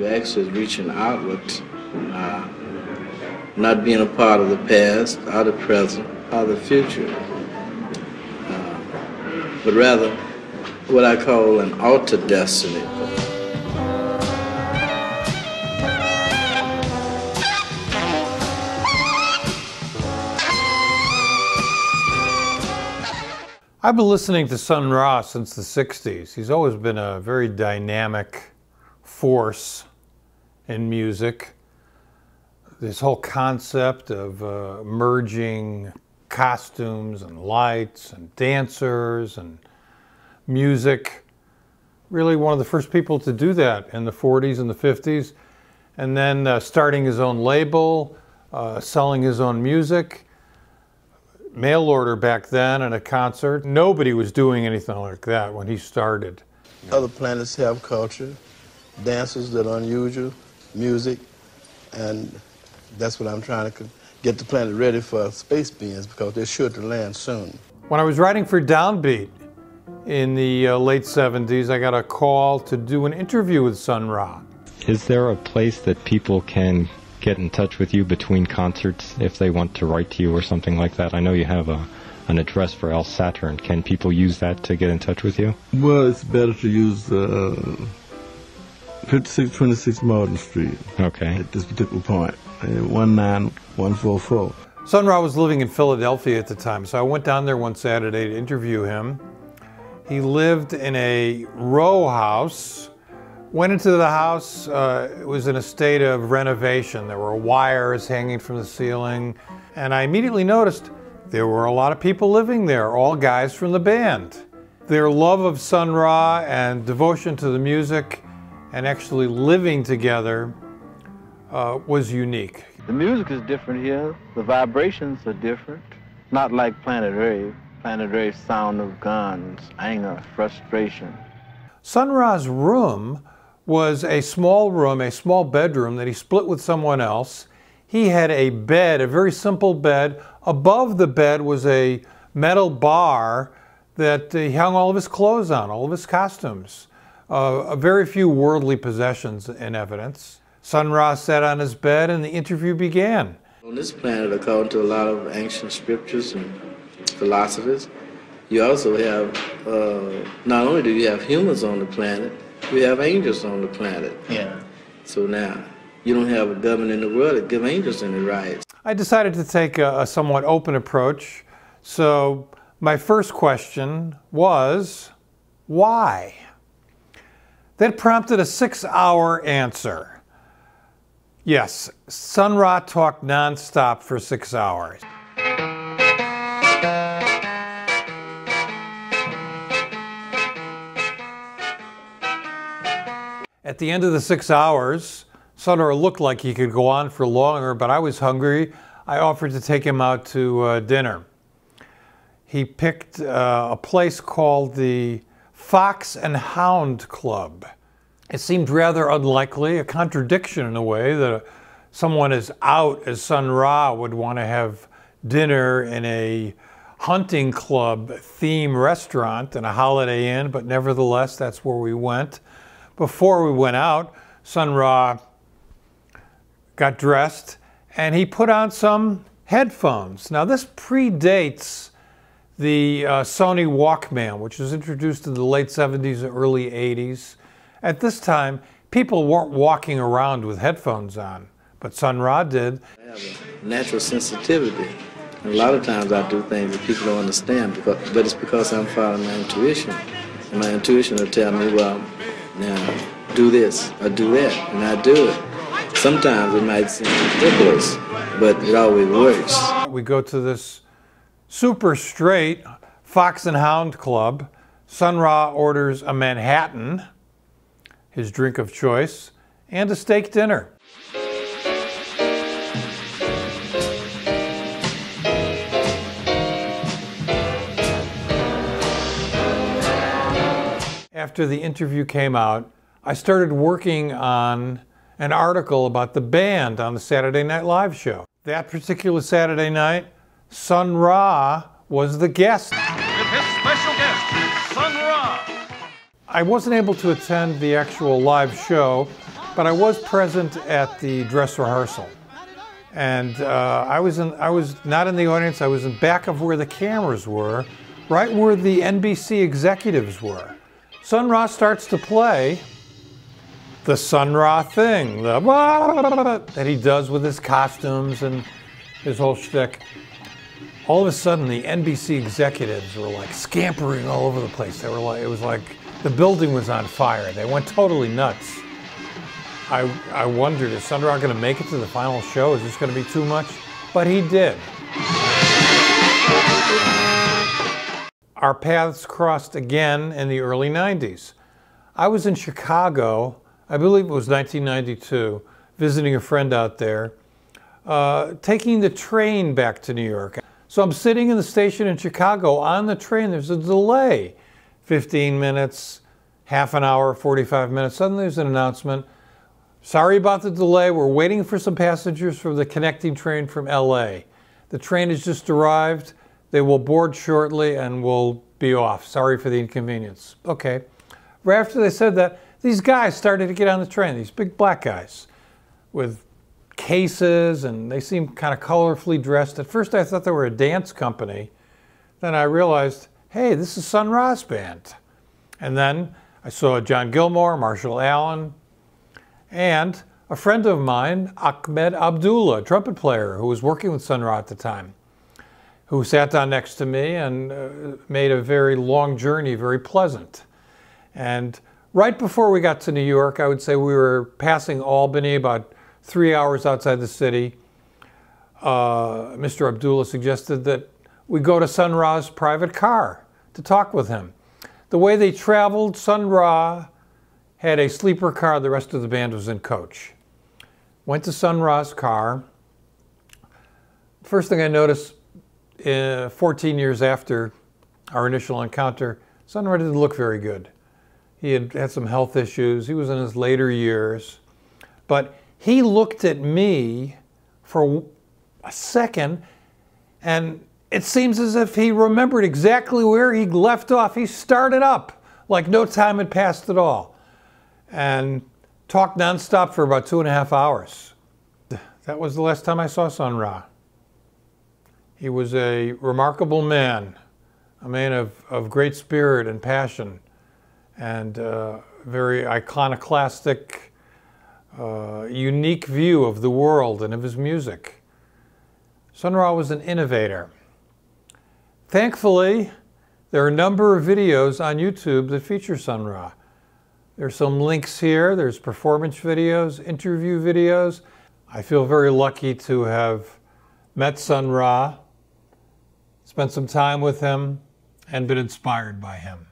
creative actually is reaching outward, not being a part of the past, or the present, or the future, but rather what I call an altered destiny. I've been listening to Sun Ra since the 60s. He's always been a very dynamic force in music. This whole concept of merging costumes and lights and dancers and music. Really one of the first people to do that in the 40s and the 50s. And then starting his own label, selling his own music. Mail order back then at a concert. Nobody was doing anything like that when he started. Other planets have culture, dances that are unusual, music, and that's what I'm trying to get the planet ready for space beings because they're sure to land soon. When I was writing for Downbeat in the late 70s, I got a call to do an interview with Sun Ra. Is there a place that people can get in touch with you between concerts if they want to write to you or something like that? I know you have an address for El Saturn. Can people use that to get in touch with you? Well, it's better to use 5626 Martin Street. Okay. At this particular point, 19144. Sun Ra was living in Philadelphia at the time, so I went down there one Saturday to interview him. He lived in a row house. Went into the house, it was in a state of renovation. There were wires hanging from the ceiling, and I immediately noticed there were a lot of people living there, all guys from the band. Their love of Sun Ra and devotion to the music and actually living together was unique. The music is different here. The vibrations are different. Not like Planet Rave. Planet Rave's sound of guns, anger, frustration. Sun Ra's room was a small room, a small bedroom that he split with someone else. He had a bed, a very simple bed. Above the bed was a metal bar that he hung all of his clothes on, all of his costumes. Very few worldly possessions in evidence. Sun Ra sat on his bed and the interview began. On this planet, according to a lot of ancient scriptures and philosophies, you also have, not only do you have humans on the planet, we have angels on the planet. Yeah. So now, you don't have a government in the world that give angels any rights. I decided to take a somewhat open approach. So my first question was, why? That prompted a 6-hour answer. Yes, Sun Ra talked nonstop for 6 hours. At the end of the 6 hours, Sun Ra looked like he could go on for longer, but I was hungry. I offered to take him out to dinner. He picked a place called the Fox and Hound Club. It seemed rather unlikely, a contradiction in a way, that someone as out as Sun Ra would want to have dinner in a hunting club theme restaurant in a Holiday Inn, but nevertheless, that's where we went. Before we went out, Sun Ra got dressed and he put on some headphones. Now this predates the Sony Walkman, which was introduced in the late 70s and early 80s. At this time, people weren't walking around with headphones on, but Sun Ra did. I have a natural sensitivity. And a lot of times I do things that people don't understand, but it's because I'm following my intuition. And my intuition will tell me, well, now do this or do that, and I do it. Sometimes it might seem ridiculous, but it always works. We go to this super straight Fox and Hound Club. Sun Ra orders a Manhattan, his drink of choice, and a steak dinner. After the interview came out, I started working on an article about the band on the Saturday Night Live show. That particular Saturday night, Sun Ra was the guest. With his special guest, Sun Ra. I wasn't able to attend the actual live show, but I was present at the dress rehearsal. And I was not in the audience, I was in back of where the cameras were, right where the NBC executives were. Sun Ra starts to play the Sun Ra thing, the that he does with his costumes and his whole shtick. All of a sudden, the NBC executives were like scampering all over the place. They were like, it was like the building was on fire. They went totally nuts. I wondered, is Sun Ra going to make it to the final show? Is this going to be too much? But he did. Our paths crossed again in the early 90s. I was in Chicago, I believe it was 1992, visiting a friend out there, taking the train back to New York. So I'm sitting in the station in Chicago on the train. There's a delay, 15 minutes, half an hour, 45 minutes. Suddenly there's an announcement. Sorry about the delay. We're waiting for some passengers for the connecting train from LA. The train has just arrived. They will board shortly and will be off. Sorry for the inconvenience. Okay. Right after they said that, these guys started to get on the train, these big black guys with cases, and they seemed kind of colorfully dressed. At first I thought they were a dance company. Then I realized, hey, this is Sun Ra's band. And then I saw John Gilmore, Marshall Allen, and a friend of mine, Ahmed Abdullah, a trumpet player who was working with Sun Ra at the time, who sat down next to me and made a very long journey very pleasant. And right before we got to New York, I would say we were passing Albany, about 3 hours outside the city. Mr. Abdullah suggested that we go to Sun Ra's private car to talk with him. The way they traveled, Sun Ra had a sleeper car, the rest of the band was in coach. Went to Sun Ra's car. First thing I noticed, 14 years after our initial encounter, Sun Ra didn't look very good. He had had some health issues. He was in his later years. But he looked at me for a second, and it seems as if he remembered exactly where he left off. He started up like no time had passed at all, and talked nonstop for about 2.5 hours. That was the last time I saw Sun Ra. He was a remarkable man, a man of great spirit and passion, and very iconoclastic, unique view of the world and of his music. Sun Ra was an innovator. Thankfully, there are a number of videos on YouTube that feature Sun Ra. There's some links here. There's performance videos, interview videos. I feel very lucky to have met Sun Ra, spent some time with him, and been inspired by him.